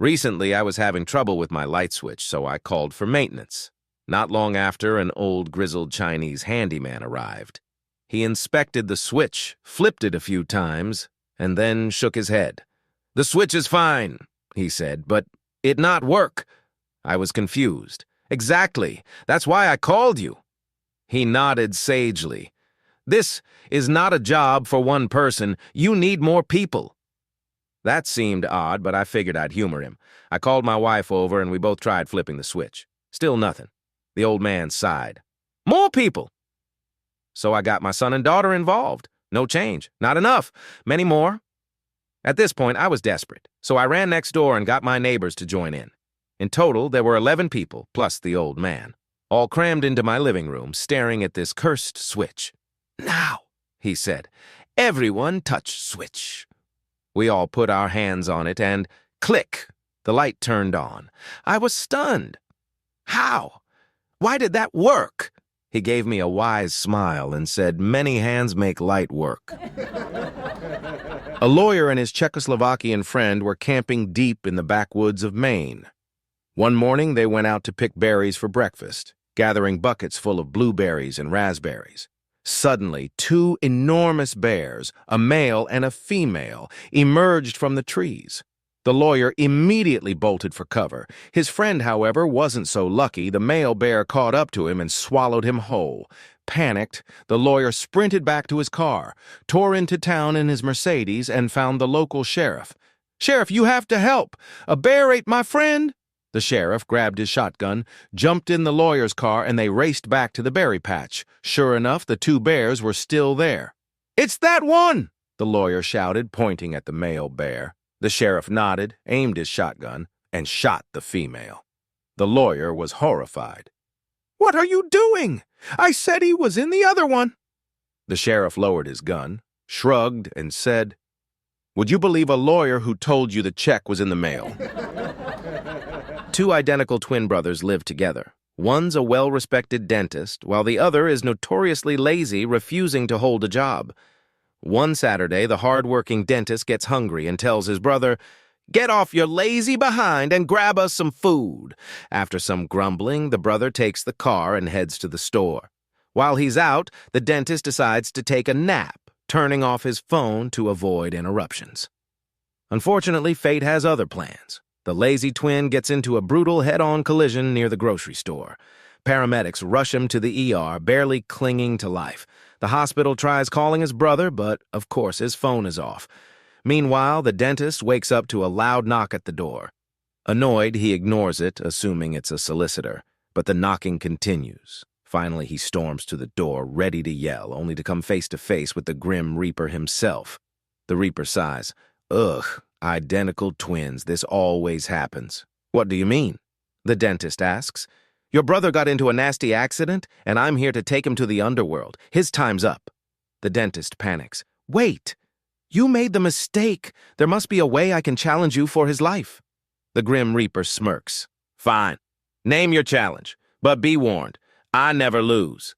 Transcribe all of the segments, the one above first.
Recently, I was having trouble with my light switch, so I called for maintenance. Not long after, an old grizzled Chinese handyman arrived. He inspected the switch, flipped it a few times, and then shook his head. "The switch is fine," he said, "but it not work." I was confused. "Exactly. That's why I called you." He nodded sagely. "This is not a job for one person. You need more people." That seemed odd, but I figured I'd humor him. I called my wife over, and we both tried flipping the switch. Still nothing. The old man sighed. "More people." So I got my son and daughter involved. No change. Not enough. Many more. At this point, I was desperate, so I ran next door and got my neighbors to join in. In total, there were 11 people, plus the old man, all crammed into my living room, staring at this cursed switch. "Now," he said, "everyone touch switch." We all put our hands on it and, click, the light turned on. I was stunned. "How? Why did that work?" He gave me a wise smile and said, "Many hands make light work." A lawyer and his Czechoslovakian friend were camping deep in the backwoods of Maine. One morning, they went out to pick berries for breakfast, gathering buckets full of blueberries and raspberries. Suddenly, two enormous bears, a male and a female, emerged from the trees. The lawyer immediately bolted for cover. His friend, however, wasn't so lucky. The male bear caught up to him and swallowed him whole. Panicked, the lawyer sprinted back to his car, tore into town in his Mercedes, and found the local sheriff. "Sheriff, you have to help! A bear ate my friend!" The sheriff grabbed his shotgun, jumped in the lawyer's car, and they raced back to the berry patch. Sure enough, the two bears were still there. "It's that one!" the lawyer shouted, pointing at the male bear. The sheriff nodded, aimed his shotgun, and shot the female. The lawyer was horrified. "What are you doing? I said he was in the other one." The sheriff lowered his gun, shrugged, and said, "Would you believe a lawyer who told you the check was in the mail?" Two identical twin brothers live together. One's a well-respected dentist, while the other is notoriously lazy, refusing to hold a job. One Saturday, the hard-working dentist gets hungry and tells his brother, "Get off your lazy behind and grab us some food." After some grumbling, the brother takes the car and heads to the store. While he's out, the dentist decides to take a nap, turning off his phone to avoid interruptions. Unfortunately, fate has other plans. The lazy twin gets into a brutal head-on collision near the grocery store. Paramedics rush him to the ER, barely clinging to life. The hospital tries calling his brother, but, of course, his phone is off. Meanwhile, the dentist wakes up to a loud knock at the door. Annoyed, he ignores it, assuming it's a solicitor. But the knocking continues. Finally, he storms to the door, ready to yell, only to come face to face with the Grim Reaper himself. The Reaper sighs. "Ugh, identical twins, this always happens." "What do you mean?" the dentist asks. "Your brother got into a nasty accident, and I'm here to take him to the underworld. His time's up." The dentist panics. "Wait! You made the mistake. There must be a way I can challenge you for his life." The Grim Reaper smirks. "Fine. Name your challenge. But be warned, I never lose."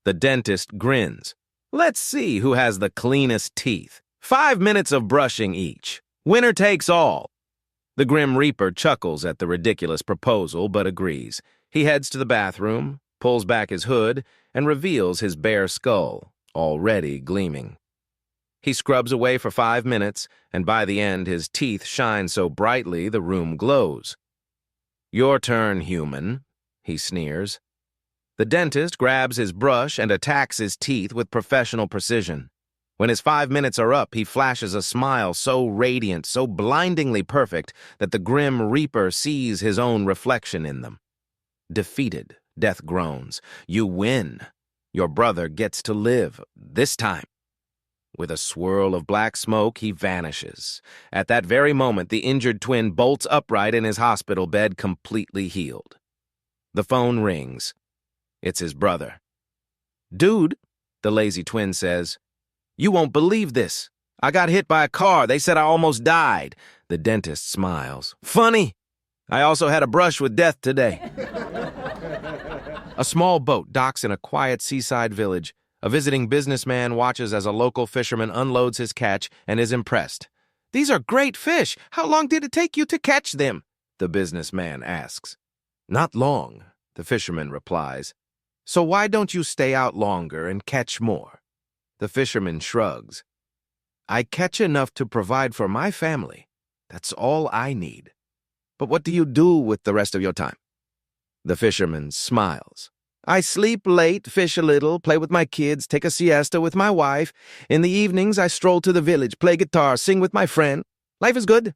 The dentist grins. "Let's see who has the cleanest teeth. 5 minutes of brushing each. Winner takes all." The Grim Reaper chuckles at the ridiculous proposal, but agrees. He heads to the bathroom, pulls back his hood, and reveals his bare skull, already gleaming. He scrubs away for 5 minutes, and by the end his teeth shine so brightly the room glows. "Your turn, human," he sneers. The dentist grabs his brush and attacks his teeth with professional precision. When his 5 minutes are up, he flashes a smile so radiant, so blindingly perfect, that the Grim Reaper sees his own reflection in them. Defeated, Death groans. "You win. Your brother gets to live, this time." With a swirl of black smoke, he vanishes. At that very moment, the injured twin bolts upright in his hospital bed, completely healed. The phone rings. It's his brother. "Dude," the lazy twin says, "you won't believe this. I got hit by a car. They said I almost died." The dentist smiles. "Funny. I also had a brush with death today." A small boat docks in a quiet seaside village. A visiting businessman watches as a local fisherman unloads his catch and is impressed. These are great fish. How long did it take you to catch them? The businessman asks. Not long, the fisherman replies. So why don't you stay out longer and catch more? The fisherman shrugs. I catch enough to provide for my family. That's all I need. But what do you do with the rest of your time? The fisherman smiles. I sleep late, fish a little, play with my kids, take a siesta with my wife. In the evenings, I stroll to the village, play guitar, sing with my friend. Life is good.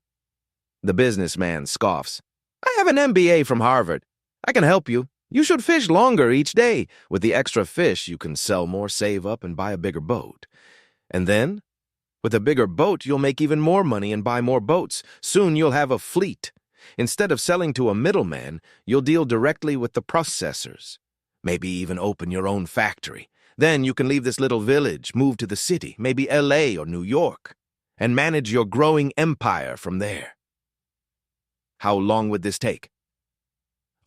The businessman scoffs. I have an MBA from Harvard. I can help you. You should fish longer each day. With the extra fish, you can sell more, save up, and buy a bigger boat. And then, with a bigger boat, you'll make even more money and buy more boats. Soon you'll have a fleet. Instead of selling to a middleman, you'll deal directly with the processors. Maybe even open your own factory. Then you can leave this little village, move to the city, maybe LA or New York, and manage your growing empire from there. How long would this take?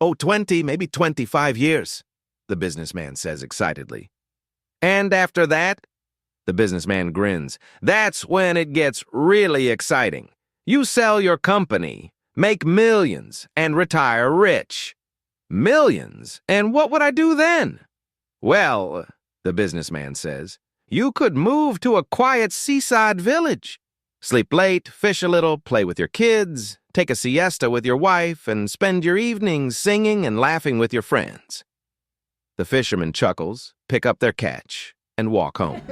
Oh, 20, maybe 25 years, the businessman says excitedly. And after that? The businessman grins. That's when it gets really exciting. You sell your company, make millions, and retire rich. Millions? And what would I do then? Well, the businessman says, you could move to a quiet seaside village. Sleep late, fish a little, play with your kids, take a siesta with your wife, and spend your evenings singing and laughing with your friends. The fisherman chuckles, pick up their catch, and walk home.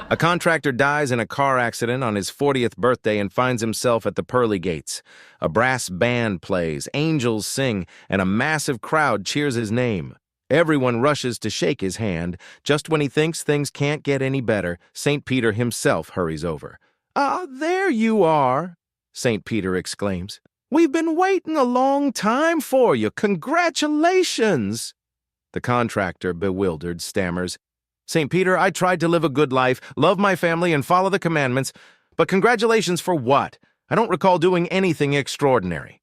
A contractor dies in a car accident on his 40th birthday and finds himself at the pearly gates. A brass band plays, angels sing, and a massive crowd cheers his name. Everyone rushes to shake his hand. Just when he thinks things can't get any better, St. Peter himself hurries over. Ah, there you are, St. Peter exclaims. We've been waiting a long time for you. Congratulations! The contractor, bewildered, stammers. St. Peter, I tried to live a good life, love my family, and follow the commandments, but congratulations for what? I don't recall doing anything extraordinary.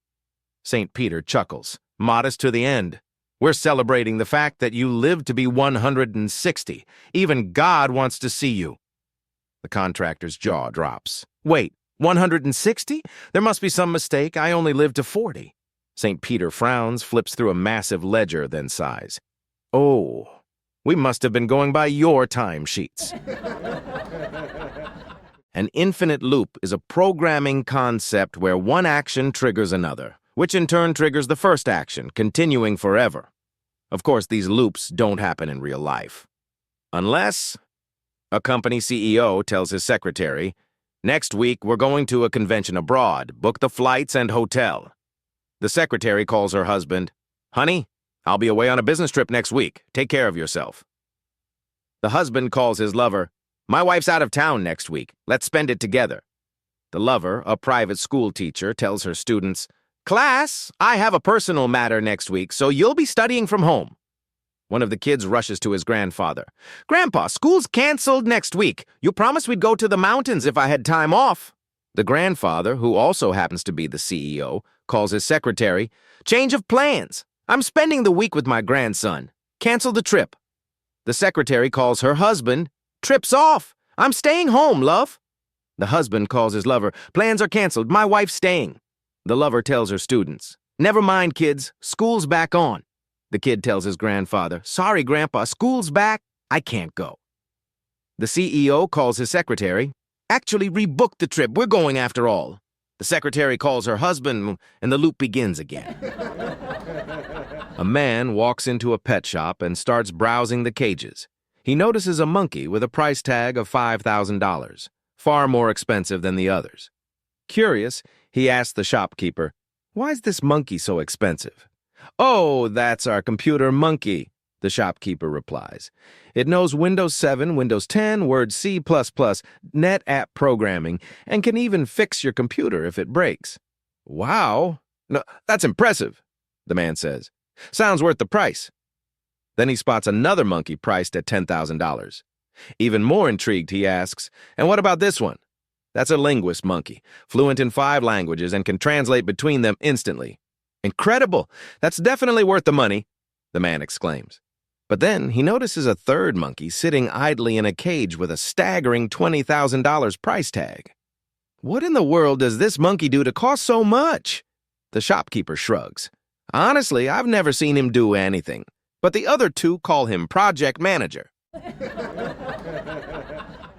St. Peter chuckles, modest to the end. We're celebrating the fact that you lived to be 160. Even God wants to see you. The contractor's jaw drops. Wait, 160? There must be some mistake. I only lived to 40. St. Peter frowns, flips through a massive ledger, then sighs. Oh, we must have been going by your timesheets. An infinite loop is a programming concept where one action triggers another, which in turn triggers the first action, continuing forever. Of course, these loops don't happen in real life. Unless a company CEO tells his secretary, next week we're going to a convention abroad, book the flights and hotel. The secretary calls her husband, honey, I'll be away on a business trip next week. Take care of yourself. The husband calls his lover, my wife's out of town next week. Let's spend it together. The lover, a private school teacher, tells her students, class, I have a personal matter next week, so you'll be studying from home. One of the kids rushes to his grandfather. Grandpa, school's canceled next week. You promised we'd go to the mountains if I had time off. The grandfather, who also happens to be the CEO, calls his secretary, change of plans. I'm spending the week with my grandson. Cancel the trip. The secretary calls her husband. Trip's off. I'm staying home, love. The husband calls his lover. Plans are canceled. My wife's staying. The lover tells her students. Never mind, kids. School's back on. The kid tells his grandfather. Sorry, Grandpa. School's back. I can't go. The CEO calls his secretary. Actually, rebook the trip. We're going after all. The secretary calls her husband, and the loop begins again. A man walks into a pet shop and starts browsing the cages. He notices a monkey with a price tag of $5,000, far more expensive than the others. Curious, he asks the shopkeeper, why is this monkey so expensive? Oh, that's our computer monkey, the shopkeeper replies. It knows Windows 7, Windows 10, Word C++, net app programming, and can even fix your computer if it breaks. Wow, no, that's impressive, the man says. Sounds worth the price. Then he spots another monkey priced at $10,000. Even more intrigued, he asks, and what about this one? That's a linguist monkey, fluent in 5 languages and can translate between them instantly. Incredible! That's definitely worth the money, the man exclaims. But then he notices a third monkey sitting idly in a cage with a staggering $20,000 price tag. What in the world does this monkey do to cost so much? The shopkeeper shrugs. Honestly, I've never seen him do anything, but the other two call him project manager.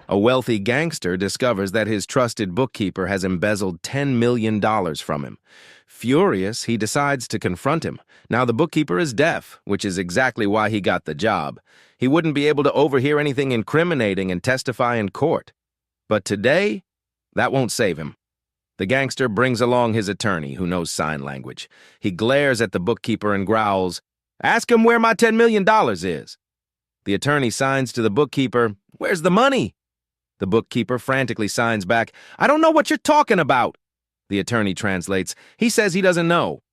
A wealthy gangster discovers that his trusted bookkeeper has embezzled $10 million from him. Furious, he decides to confront him. Now the bookkeeper is deaf, which is exactly why he got the job. He wouldn't be able to overhear anything incriminating and testify in court. But today, that won't save him. The gangster brings along his attorney, who knows sign language. He glares at the bookkeeper and growls, "Ask him where my $10 million is." The attorney signs to the bookkeeper, "Where's the money?" The bookkeeper frantically signs back, "I don't know what you're talking about." The attorney translates, "He says he doesn't know."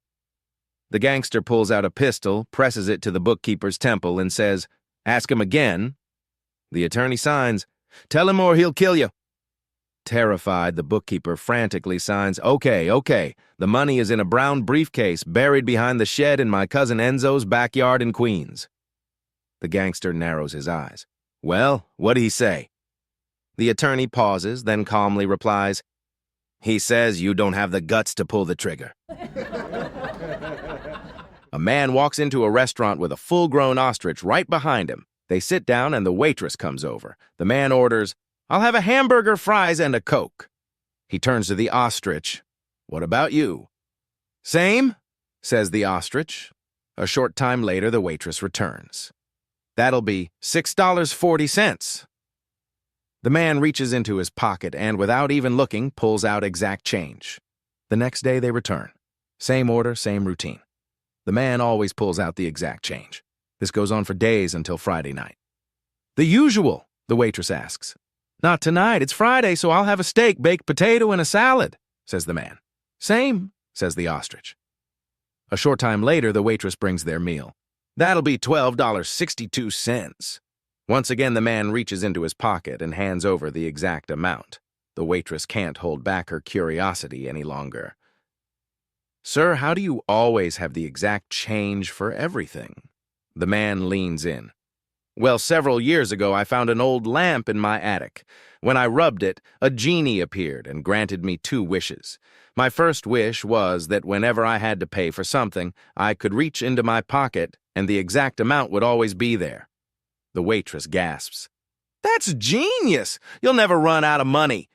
The gangster pulls out a pistol, presses it to the bookkeeper's temple, and says, "Ask him again." The attorney signs, "Tell him or he'll kill you." Terrified, the bookkeeper frantically signs, Okay. The money is in a brown briefcase buried behind the shed in my cousin Enzo's backyard in Queens." The gangster narrows his eyes. "Well, what'd he say?" The attorney pauses, then calmly replies, "He says you don't have the guts to pull the trigger." A man walks into a restaurant with a full-grown ostrich right behind him. They sit down and the waitress comes over. The man orders, "I'll have a hamburger, fries, and a Coke." He turns to the ostrich. "What about you?" "Same," says the ostrich. A short time later, the waitress returns. "That'll be $6.40. The man reaches into his pocket and, without even looking, pulls out exact change. The next day they return. Same order, same routine. The man always pulls out the exact change. This goes on for days until Friday night. "The usual?" the waitress asks. "Not tonight. It's Friday, so I'll have a steak, baked potato, and a salad," says the man. "Same," says the ostrich. A short time later, the waitress brings their meal. "That'll be $12.62. Once again, the man reaches into his pocket and hands over the exact amount. The waitress can't hold back her curiosity any longer. "Sir, how do you always have the exact change for everything?" The man leans in. "Well, several years ago, I found an old lamp in my attic. When I rubbed it, a genie appeared and granted me 2 wishes. My first wish was that whenever I had to pay for something, I could reach into my pocket and the exact amount would always be there." The waitress gasps. "That's genius! You'll never run out of money."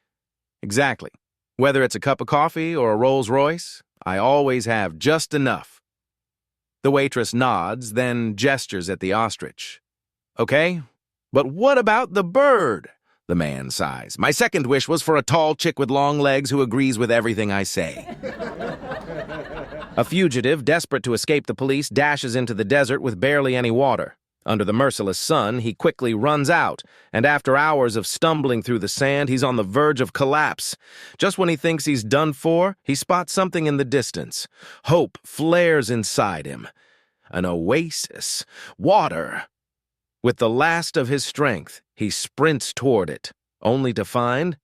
"Exactly. Whether it's a cup of coffee or a Rolls Royce, I always have just enough." The waitress nods, then gestures at the ostrich. "Okay, but what about the bird?" The man sighs. "My second wish was for a tall chick with long legs who agrees with everything I say." A fugitive, desperate to escape the police, dashes into the desert with barely any water. Under the merciless sun, he quickly runs out, and after hours of stumbling through the sand, he's on the verge of collapse. Just when he thinks he's done for, he spots something in the distance. Hope flares inside him. An oasis. Water. With the last of his strength, he sprints toward it, only to find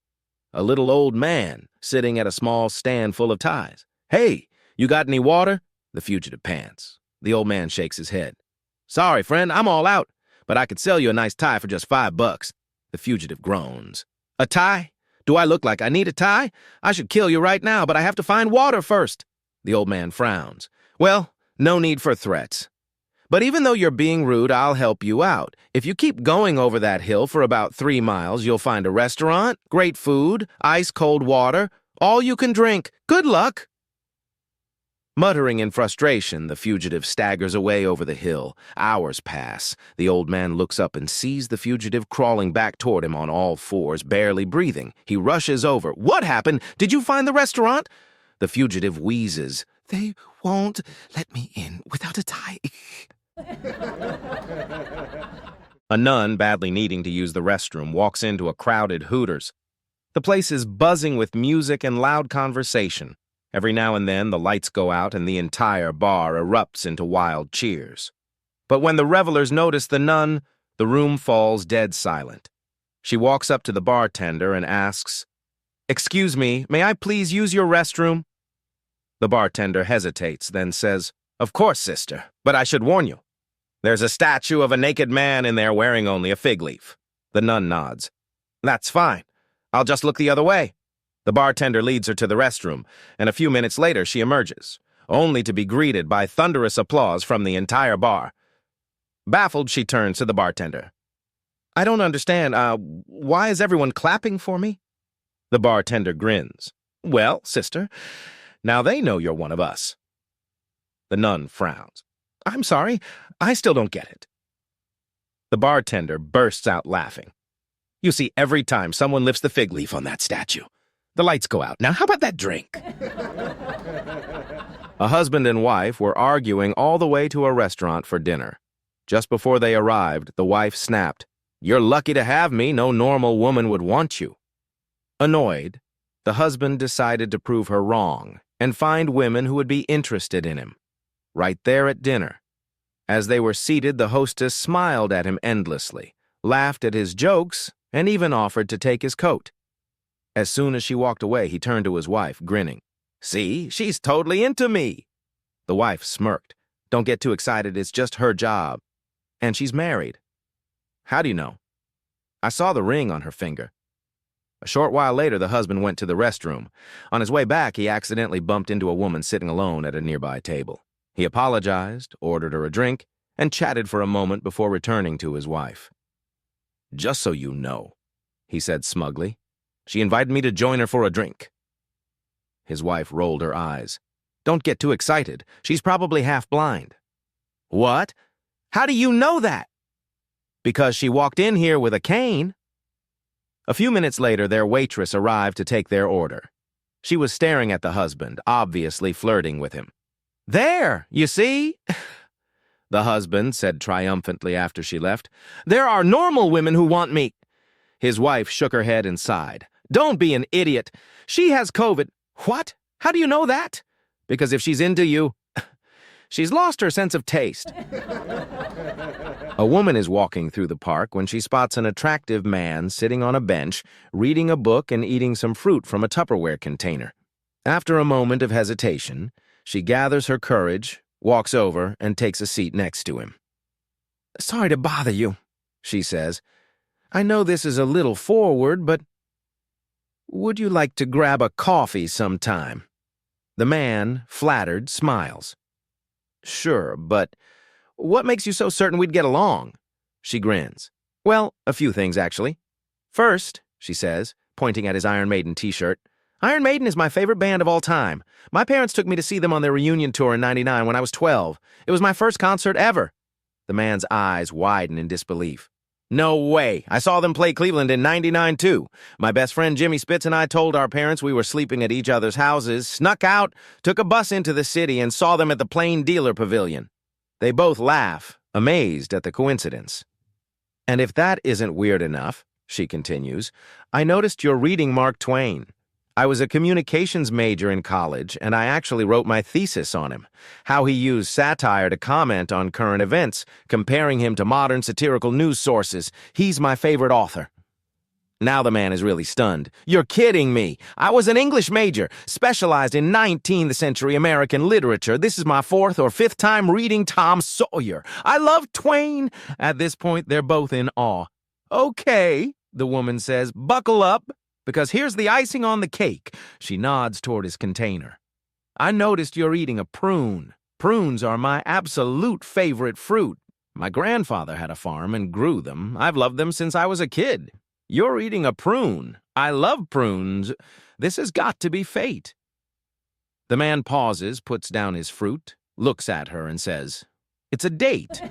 a little old man sitting at a small stand full of ties. "Hey, you got any water?" The fugitive pants. The old man shakes his head. "Sorry, friend, I'm all out, but I could sell you a nice tie for just $5. The fugitive groans. "A tie? Do I look like I need a tie? I should kill you right now, but I have to find water first." The old man frowns. "Well, no need for threats. But even though you're being rude, I'll help you out. If you keep going over that hill for about 3 miles, you'll find a restaurant, great food, ice-cold water, all you can drink. Good luck." Muttering in frustration, the fugitive staggers away over the hill. Hours pass. The old man looks up and sees the fugitive crawling back toward him on all fours, barely breathing. He rushes over. "What happened? Did you find the restaurant?" The fugitive wheezes. "They won't let me in without a tie." A nun, badly needing to use the restroom, walks into a crowded Hooters. The place is buzzing with music and loud conversation. Every now and then, the lights go out and the entire bar erupts into wild cheers. But when the revelers notice the nun, the room falls dead silent. She walks up to the bartender and asks, "Excuse me, may I please use your restroom?" The bartender hesitates, then says, "Of course, sister, but I should warn you. There's a statue of a naked man in there wearing only a fig leaf." The nun nods. "That's fine. I'll just look the other way." The bartender leads her to the restroom, and a few minutes later she emerges, only to be greeted by thunderous applause from the entire bar. Baffled, she turns to the bartender. "I don't understand. Why is everyone clapping for me?" The bartender grins. "Well, sister, now they know you're one of us." The nun frowns. "I'm sorry, I still don't get it." The bartender bursts out laughing. "You see, every time someone lifts the fig leaf on that statue, the lights go out. Now, how about that drink?" A husband and wife were arguing all the way to a restaurant for dinner. Just before they arrived, the wife snapped, "You're lucky to have me. No normal woman would want you." Annoyed, the husband decided to prove her wrong and find women who would be interested in him. Right there at dinner. As they were seated, the hostess smiled at him endlessly, laughed at his jokes, and even offered to take his coat. As soon as she walked away, he turned to his wife, grinning. "See, she's totally into me." The wife smirked. "Don't get too excited, it's just her job. And she's married." "How do you know?" "I saw the ring on her finger." A short while later, the husband went to the restroom. On his way back, he accidentally bumped into a woman sitting alone at a nearby table. He apologized, ordered her a drink, and chatted for a moment before returning to his wife. "Just so you know," he said smugly, "she invited me to join her for a drink." His wife rolled her eyes. "Don't get too excited. She's probably half blind." "What? How do you know that?" "Because she walked in here with a cane." A few minutes later, their waitress arrived to take their order. She was staring at the husband, obviously flirting with him. "There, you see?" The husband said triumphantly after she left. "There are normal women who want me." His wife shook her head and sighed. "Don't be an idiot. She has COVID." "What? How do you know that?" "Because if she's into you, she's lost her sense of taste." A woman is walking through the park when she spots an attractive man sitting on a bench, reading a book and eating some fruit from a Tupperware container. After a moment of hesitation, she gathers her courage, walks over, and takes a seat next to him. "Sorry to bother you," she says. "I know this is a little forward, but would you like to grab a coffee sometime?" The man, flattered, smiles. "Sure, but what makes you so certain we'd get along?" She grins. "Well, a few things, actually. First," she says, pointing at his Iron Maiden t-shirt, "Iron Maiden is my favorite band of all time. My parents took me to see them on their reunion tour in '99 when I was 12. It was my first concert ever." The man's eyes widen in disbelief. "No way. I saw them play Cleveland in '99 too. My best friend Jimmy Spitz and I told our parents we were sleeping at each other's houses, snuck out, took a bus into the city, and saw them at the Plain Dealer Pavilion." They both laugh, amazed at the coincidence. "And if that isn't weird enough," she continues, "I noticed you're reading Mark Twain. I was a communications major in college, and I actually wrote my thesis on him, how he used satire to comment on current events, comparing him to modern satirical news sources. He's my favorite author." Now the man is really stunned. "You're kidding me. I was an English major, specialized in 19th century American literature. This is my 4th or 5th time reading Tom Sawyer. I love Twain." At this point, they're both in awe. "Okay," the woman says, "buckle up, because here's the icing on the cake." She nods toward his container. "I noticed you're eating a prune. Prunes are my absolute favorite fruit. My grandfather had a farm and grew them. I've loved them since I was a kid. You're eating a prune. I love prunes. This has got to be fate." The man pauses, puts down his fruit, looks at her, and says, "It's a date."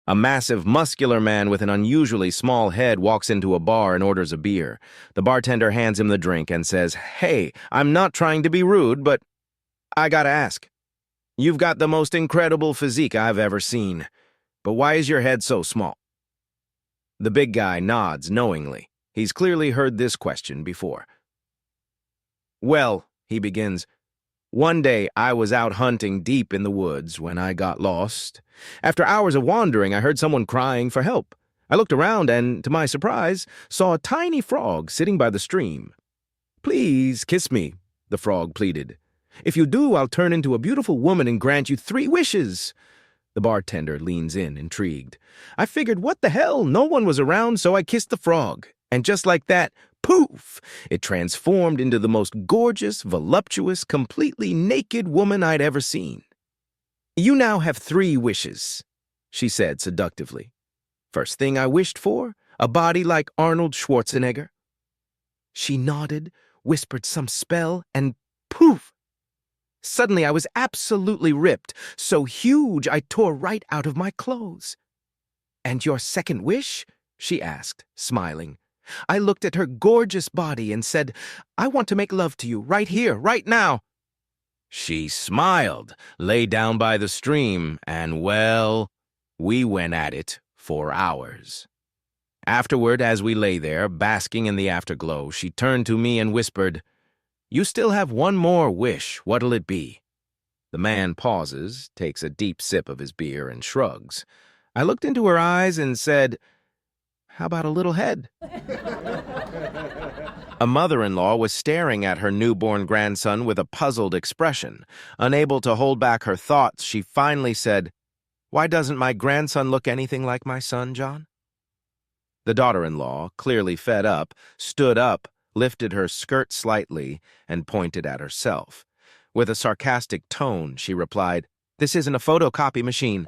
A massive, muscular man with an unusually small head walks into a bar and orders a beer. The bartender hands him the drink and says, "Hey, I'm not trying to be rude, but I gotta ask. You've got the most incredible physique I've ever seen. But why is your head so small?" The big guy nods knowingly. He's clearly heard this question before. "Well," he begins, "one day I was out hunting deep in the woods when I got lost. After hours of wandering, I heard someone crying for help. I looked around and, to my surprise, saw a tiny frog sitting by the stream. 'Please kiss me,' the frog pleaded. 'If you do, I'll turn into a beautiful woman and grant you 3 wishes.' The bartender leans in, intrigued. I figured, what the hell? No one was around, so I kissed the frog. And just like that, poof! It transformed into the most gorgeous, voluptuous, completely naked woman I'd ever seen. "You now have 3 wishes," she said seductively. "First thing I wished for, a body like Arnold Schwarzenegger." She nodded, whispered some spell, and poof! Suddenly I was absolutely ripped, so huge I tore right out of my clothes. "And your second wish?" she asked, smiling. I looked at her gorgeous body and said, "I want to make love to you right here, right now." She smiled, lay down by the stream, and, well, we went at it for hours. Afterward, as we lay there, basking in the afterglow, she turned to me and whispered, "You still have one more wish. What'll it be?" The man pauses, takes a deep sip of his beer, and shrugs. I looked into her eyes and said, "How about a little head?" A mother-in-law was staring at her newborn grandson with a puzzled expression. Unable to hold back her thoughts, she finally said, "Why doesn't my grandson look anything like my son, John?" The daughter-in-law, clearly fed up, stood up, lifted her skirt slightly, and pointed at herself. With a sarcastic tone, she replied, "This isn't a photocopy machine."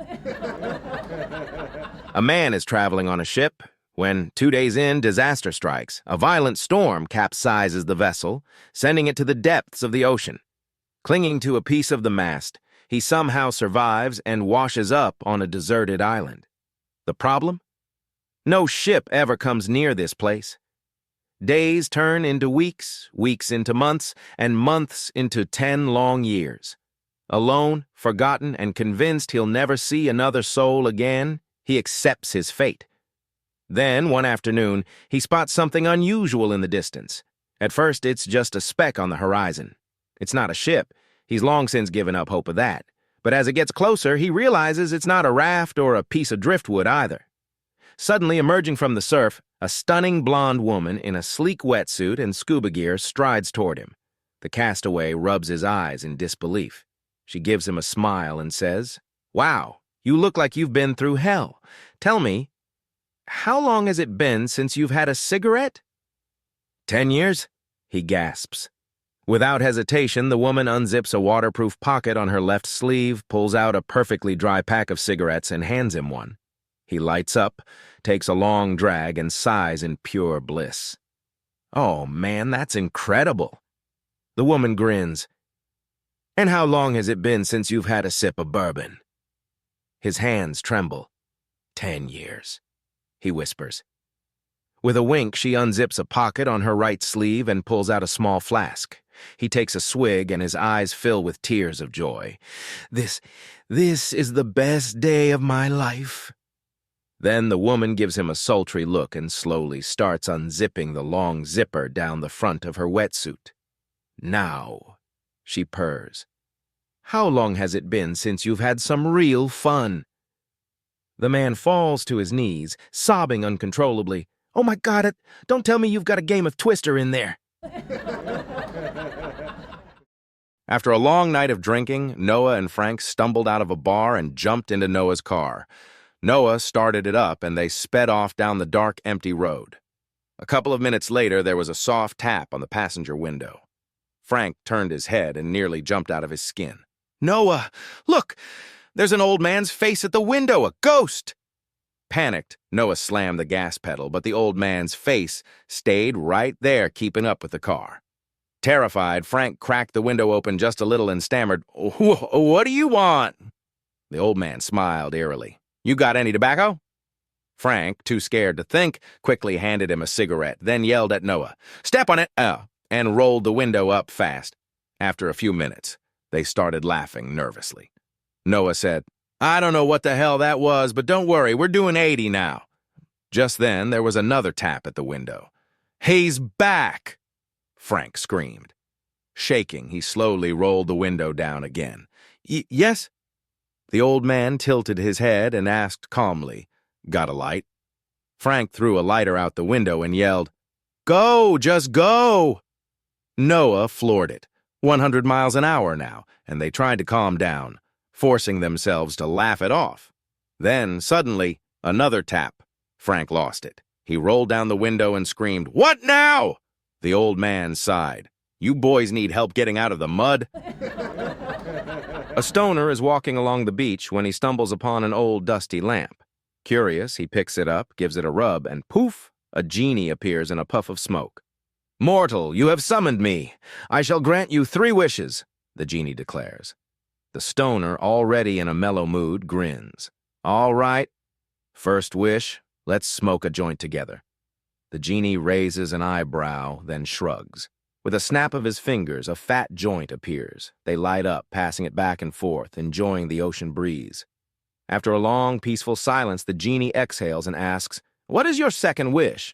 A man is traveling on a ship when, 2 days in, disaster strikes. A violent storm capsizes the vessel, sending it to the depths of the ocean. Clinging to a piece of the mast, he somehow survives and washes up on a deserted island. The problem? No ship ever comes near this place. Days turn into weeks, weeks into months, and months into 10 long years. Alone, forgotten, and convinced he'll never see another soul again, he accepts his fate. Then, one afternoon, he spots something unusual in the distance. At first, it's just a speck on the horizon. It's not a ship. He's long since given up hope of that. But as it gets closer, he realizes it's not a raft or a piece of driftwood either. Suddenly, emerging from the surf, a stunning blonde woman in a sleek wetsuit and scuba gear strides toward him. The castaway rubs his eyes in disbelief. She gives him a smile and says, "Wow, you look like you've been through hell. Tell me, how long has it been since you've had a cigarette?" 10 years, he gasps. Without hesitation, the woman unzips a waterproof pocket on her left sleeve, pulls out a perfectly dry pack of cigarettes, and hands him one. He lights up, takes a long drag, and sighs in pure bliss. "Oh, man, that's incredible." The woman grins. "And how long has it been since you've had a sip of bourbon?" His hands tremble. 10 years, he whispers. With a wink, she unzips a pocket on her right sleeve and pulls out a small flask. He takes a swig and his eyes fill with tears of joy. This is the best day of my life." Then the woman gives him a sultry look and slowly starts unzipping the long zipper down the front of her wetsuit. "Now," she purrs, "how long has it been since you've had some real fun?" The man falls to his knees, sobbing uncontrollably. "Oh my God, don't tell me you've got a game of Twister in there." After a long night of drinking, Noah and Frank stumbled out of a bar and jumped into Noah's car. Noah started it up, and they sped off down the dark, empty road. A couple of minutes later, there was a soft tap on the passenger window. Frank turned his head and nearly jumped out of his skin. "Noah, look! There's an old man's face at the window, a ghost!" Panicked, Noah slammed the gas pedal, but the old man's face stayed right there, keeping up with the car. Terrified, Frank cracked the window open just a little and stammered, "What do you want?" The old man smiled eerily. "You got any tobacco?" Frank, too scared to think, quickly handed him a cigarette, then yelled at Noah, "Step on it!" and rolled the window up fast. After a few minutes, they started laughing nervously. Noah said, "I don't know what the hell that was, but don't worry, we're doing 80 now." Just then, there was another tap at the window. "He's back!" Frank screamed. Shaking, he slowly rolled the window down again. "Yes?" The old man tilted his head and asked calmly, "Got a light?" Frank threw a lighter out the window and yelled, "Go, just go!" Noah floored it. 100 miles an hour now, and they tried to calm down, forcing themselves to laugh it off. Then, suddenly, another tap. Frank lost it. He rolled down the window and screamed, "What now?" The old man sighed. You boys need help getting out of the mud? A stoner is walking along the beach when he stumbles upon an old dusty lamp. Curious, he picks it up, gives it a rub, and poof, a genie appears in a puff of smoke. Mortal, you have summoned me. I shall grant you 3 wishes, the genie declares. The stoner, already in a mellow mood, grins. All right. First wish, let's smoke a joint together. The genie raises an eyebrow, then shrugs. With a snap of his fingers, a fat joint appears. They light up, passing it back and forth, enjoying the ocean breeze. After a long, peaceful silence, the genie exhales and asks, What is your second wish?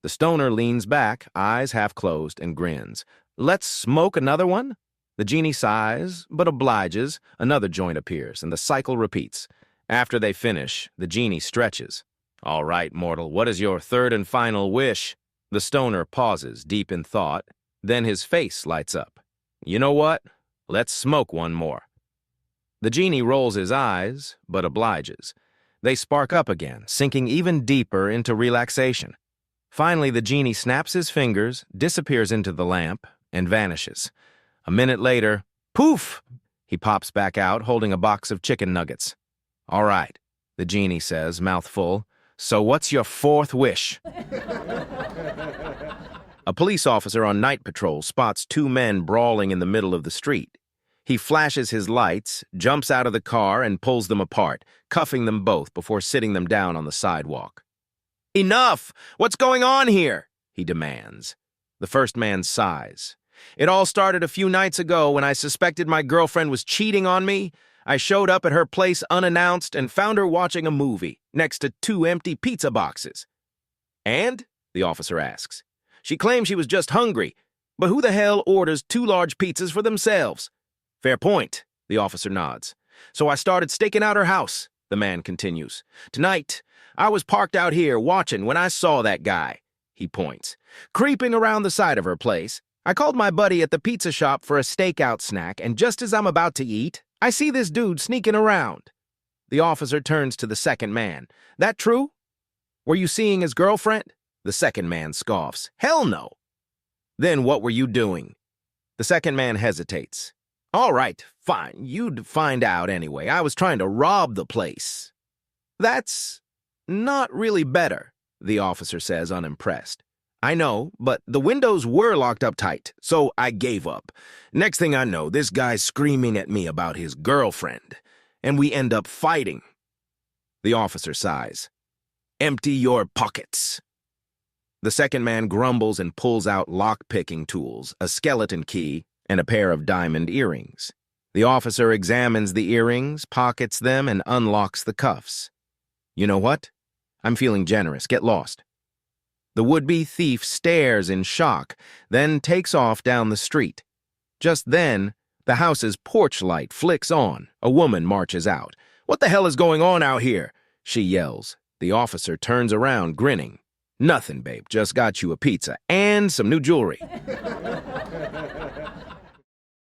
The stoner leans back, eyes half closed, and grins. Let's smoke another one? The genie sighs, but obliges. Another joint appears, and the cycle repeats. After they finish, the genie stretches. All right, mortal, what is your third and final wish? The stoner pauses, deep in thought. Then his face lights up. You know what? Let's smoke one more. The genie rolls his eyes, but obliges. They spark up again, sinking even deeper into relaxation. Finally, the genie snaps his fingers, disappears into the lamp, and vanishes. A minute later, poof! He pops back out, holding a box of chicken nuggets. All right, the genie says, mouth full. So what's your 4th wish? A police officer on night patrol spots 2 men brawling in the middle of the street. He flashes his lights, jumps out of the car, and pulls them apart, cuffing them both before sitting them down on the sidewalk. Enough! What's going on here? He demands. The first man sighs. It all started a few nights ago when I suspected my girlfriend was cheating on me. I showed up at her place unannounced and found her watching a movie next to 2 empty pizza boxes. And? The officer asks. She claimed she was just hungry, but who the hell orders 2 large pizzas for themselves? Fair point, the officer nods. So I started staking out her house, the man continues. Tonight, I was parked out here watching when I saw that guy, he points, creeping around the side of her place. I called my buddy at the pizza shop for a stakeout snack, and just as I'm about to eat, I see this dude sneaking around. The officer turns to the second man. That true? Were you seeing his girlfriend? The second man scoffs. Hell no. Then what were you doing? The second man hesitates. All right, fine. You'd find out anyway. I was trying to rob the place. That's not really better, the officer says, unimpressed. I know, but the windows were locked up tight, so I gave up. Next thing I know, this guy's screaming at me about his girlfriend, and we end up fighting. The officer sighs. Empty your pockets. The second man grumbles and pulls out lock-picking tools, a skeleton key, and a pair of diamond earrings. The officer examines the earrings, pockets them, and unlocks the cuffs. You know what? I'm feeling generous. Get lost. The would-be thief stares in shock, then takes off down the street. Just then, the house's porch light flicks on. A woman marches out. What the hell is going on out here? She yells. The officer turns around, grinning. Nothing, babe. Just got you a pizza and some new jewelry.